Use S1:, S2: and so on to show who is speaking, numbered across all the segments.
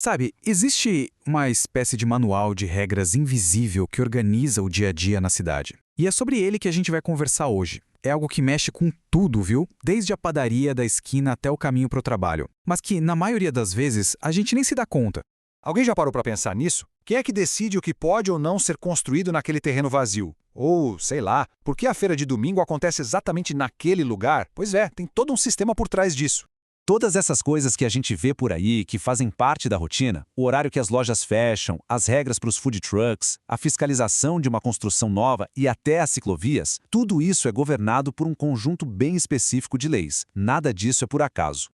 S1: Sabe, existe uma espécie de manual de regras invisível que organiza o dia a dia na cidade. E é sobre ele que a gente vai conversar hoje. É algo que mexe com tudo, viu? Desde a padaria da esquina até o caminho para o trabalho. Mas que, na maioria das vezes, a gente nem se dá conta.
S2: Alguém já parou para pensar nisso? Quem é que decide o que pode ou não ser construído naquele terreno vazio? Ou, sei lá, por que a feira de domingo acontece exatamente naquele lugar? Pois é, tem todo um sistema por trás disso.
S3: Todas essas coisas que a gente vê por aí, que fazem parte da rotina, o horário que as lojas fecham, as regras para os food trucks, a fiscalização de uma construção nova e até as ciclovias, tudo isso é governado por um conjunto bem específico de leis. Nada disso é por acaso.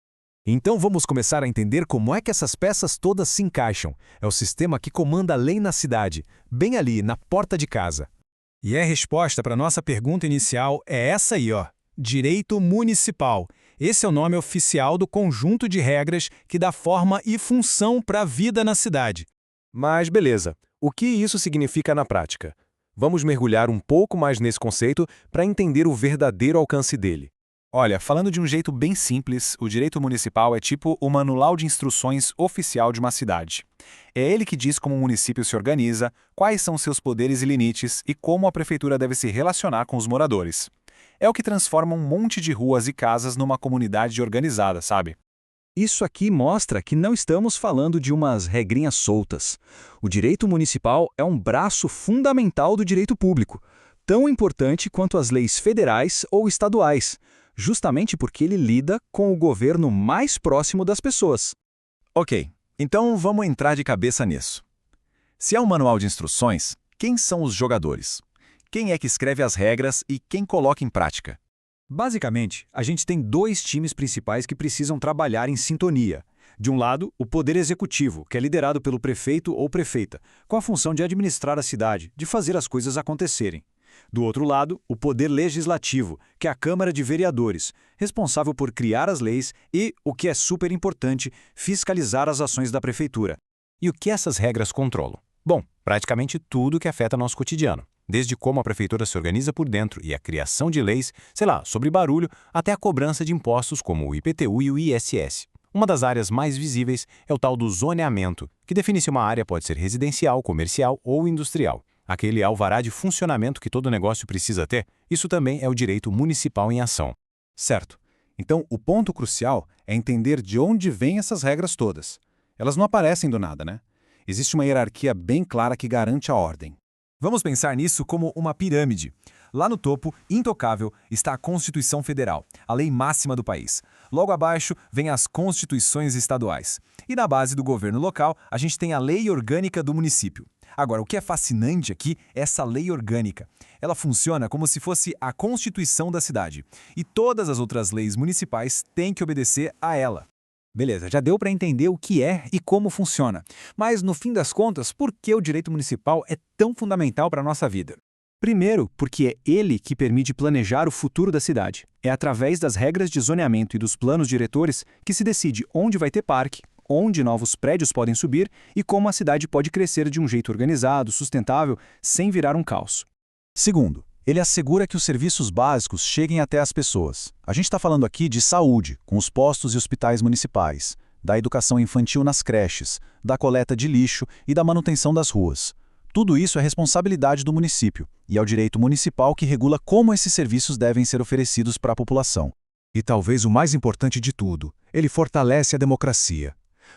S4: Então vamos começar a entender como é que essas peças todas se encaixam. É o sistema que comanda a lei na cidade, bem ali, na porta de casa. E a resposta para a nossa pergunta inicial é essa aí, ó. Direito municipal. Esse é o nome oficial do conjunto de regras que dá forma e função para a vida na cidade.
S5: Mas beleza, o que isso significa na prática? Vamos mergulhar um pouco mais nesse conceito para entender o verdadeiro alcance dele.
S2: Olha, falando de um jeito bem simples, o direito municipal é tipo o manual de instruções oficial de uma cidade. É ele que diz como o município se organiza, quais são seus poderes e limites e como a prefeitura deve se relacionar com os moradores. É o que transforma um monte de ruas e casas numa comunidade organizada, sabe?
S4: Isso aqui mostra que não estamos falando de umas regrinhas soltas. O direito municipal é um braço fundamental do direito público, tão importante quanto as leis federais ou estaduais, justamente porque ele lida com o governo mais próximo das pessoas.
S2: Ok, então vamos entrar de cabeça nisso. Se é um manual de instruções, quem são os jogadores? Quem é que escreve as regras e quem coloca em prática?
S6: Basicamente, a gente tem dois times principais que precisam trabalhar em sintonia. De um lado, o Poder Executivo, que é liderado pelo prefeito ou prefeita, com a função de administrar a cidade, de fazer as coisas acontecerem. Do outro lado, o Poder Legislativo, que é a Câmara de Vereadores, responsável por criar as leis e, o que é super importante, fiscalizar as ações da prefeitura.
S5: E o que essas regras controlam? Bom, praticamente tudo que afeta nosso cotidiano. Desde como a prefeitura se organiza por dentro e a criação de leis, sei lá, sobre barulho, até a cobrança de impostos como o IPTU e o ISS. Uma das áreas mais visíveis é o tal do zoneamento, que define se uma área pode ser residencial, comercial ou industrial. Aquele alvará de funcionamento que todo negócio precisa ter, isso também é o direito municipal em ação.
S2: Certo. Então, o ponto crucial é entender de onde vêm essas regras todas. Elas não aparecem do nada, né? Existe uma hierarquia bem clara que garante a ordem.
S4: Vamos pensar nisso como uma pirâmide. Lá no topo, intocável, está a Constituição Federal, a lei máxima do país. Logo abaixo, vem as constituições estaduais. E na base do governo local, a gente tem a lei orgânica do município. Agora, o que é fascinante aqui é essa lei orgânica. Ela funciona como se fosse a Constituição da cidade. E todas as outras leis municipais têm que obedecer a ela.
S6: Beleza, já deu para entender o que é e como funciona. Mas, no fim das contas, por que o direito municipal é tão fundamental para a nossa vida? Primeiro, porque é ele que permite planejar o futuro da cidade. É através das regras de zoneamento e dos planos diretores que se decide onde vai ter parque, onde novos prédios podem subir e como a cidade pode crescer de um jeito organizado, sustentável, sem virar um caos.
S3: Segundo, ele assegura que os serviços básicos cheguem até as pessoas. A gente está falando aqui de saúde, com os postos e hospitais municipais, da educação infantil nas creches, da coleta de lixo e da manutenção das ruas. Tudo isso é responsabilidade do município, e é o direito municipal que regula como esses serviços devem ser oferecidos para a população.
S7: E talvez o mais importante de tudo, ele fortalece a democracia.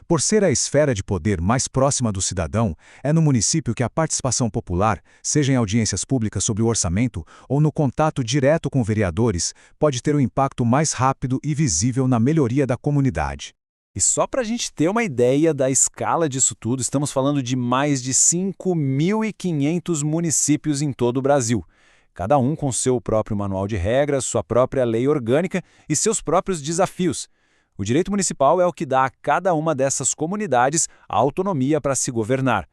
S7: Por ser a esfera de poder mais próxima do cidadão, é no município que a participação popular, seja em audiências públicas sobre o orçamento ou no contato direto com vereadores, pode ter um impacto mais rápido e visível na melhoria da comunidade.
S3: E só para a gente ter uma ideia da escala disso tudo, estamos falando de mais de 5.500 municípios em todo o Brasil. Cada um com seu próprio manual de regras, sua própria lei orgânica e seus próprios desafios. O direito municipal é o que dá a cada uma dessas comunidades a autonomia para se governar.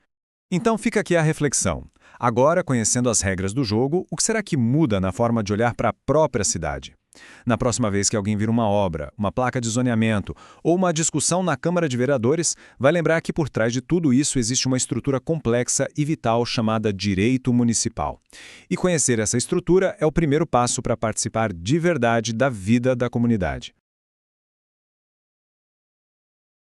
S4: Então fica aqui a reflexão. Agora, conhecendo as regras do jogo, o que será que muda na forma de olhar para a própria cidade? Na próxima vez que alguém vir uma obra, uma placa de zoneamento ou uma discussão na Câmara de Vereadores, vai lembrar que por trás de tudo isso existe uma estrutura complexa e vital chamada direito municipal. E conhecer essa estrutura é o primeiro passo para participar de verdade da vida da comunidade.